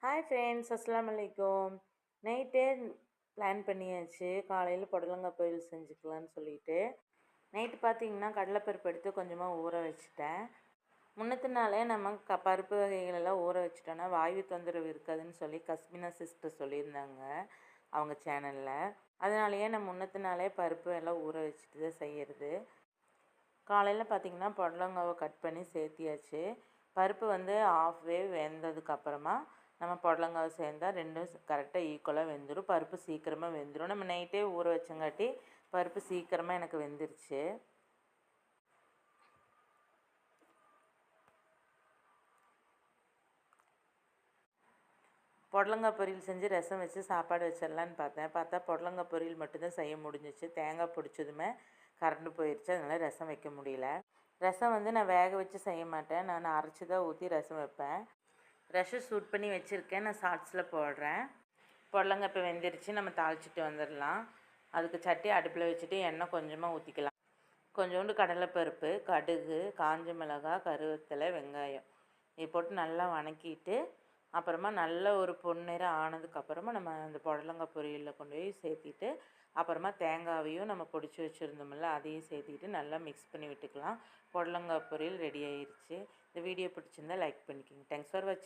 Hi friends, அஸ்ஸலாமு அலைக்கும். நைட்டே பிளான் பண்ணியாச்சு, காலையில் புடலங்காய் பொரியல் செஞ்சுக்கலான்னு சொல்லிட்டு. நைட்டு பார்த்தீங்கன்னா கடலைப்பருப்பு எடுத்து கொஞ்சமாக ஊற வச்சுட்டேன். முன்னத்து நாளே நம்ம பருப்பு வகைகளெல்லாம் ஊற வச்சுட்டோன்னா வாயு தொந்தரவு இருக்காதுன்னு சொல்லி கஸ்மினா சிஸ்டர் சொல்லியிருந்தாங்க அவங்க சேனலில். அதனாலேயே நான் முன்னத்து நாளே பருப்பு எல்லாம் ஊற வச்சுட்டு தான் செய்கிறது. காலையில் பார்த்திங்கன்னா புடலங்காவை கட் பண்ணி சேர்த்தியாச்சு. பருப்பு வந்து ஆஃப் வேவ் வெந்ததுக்கப்புறமா நம்ம புடலங்காவை சேர்ந்தால் ரெண்டும் கரெக்டாக ஈக்குவலாக வெந்துடும். பருப்பு சீக்கிரமாக வெந்துடும். நம்ம நைட்டே ஊற வச்சங்காட்டி பருப்பு சீக்கிரமாக எனக்கு வெந்துருச்சு. புடலங்காய் பொரியல் செஞ்சு ரசம் வச்சு சாப்பாடு வச்சிடலான்னு பார்த்தா புடலங்காய் பொரியல் மட்டும்தான் செய்ய முடிஞ்சிச்சு. தேங்காய் பிடிச்சதுமே கரண்டு போயிடுச்சு. அதனால் ரசம் வைக்க முடியல. ரசம் வந்து நான் வேக வச்சு செய்ய மாட்டேன். நான் அரைச்சி தான் ஊற்றி ரசம் வைப்பேன். ரசம் சூட் பண்ணி வச்சுருக்கேன், நான் ஷார்ட்ஸில் போடுறேன். புடலங்காய் இப்போ வெந்துருச்சு, நம்ம தாளிச்சிட்டு வந்துடலாம். அதுக்கு சட்டி அடுப்பில் வச்சுட்டு எண்ணெய் கொஞ்சமாக ஊற்றிக்கலாம். கொஞ்சோண்டு கடலைப்பருப்பு, கடுகு, காஞ்ச மிளகாய், கருவேப்பிலை, வெங்காயம் இது போட்டு நல்லா வணக்கிட்டு அப்புறமா நல்ல ஒரு பொன்னிறம் ஆனதுக்கப்புறமா நம்ம அந்த புடலங்காய் பொரியலில் கொண்டு போய் சேர்த்திட்டு அப்புறமா தேங்காயையும் நம்ம பொடிச்சு வச்சுருந்தோம்ல அதையும் சேர்த்திட்டு நல்லா மிக்ஸ் பண்ணி விட்டுக்கலாம். புடலங்காய் பொரியல் ரெடி ஆயிடுச்சு. இந்த வீடியோ பிடிச்சிருந்தால் லைக் பண்ணிக்கோங்க. தேங்க்ஸ் ஃபார் வாட்சிங்.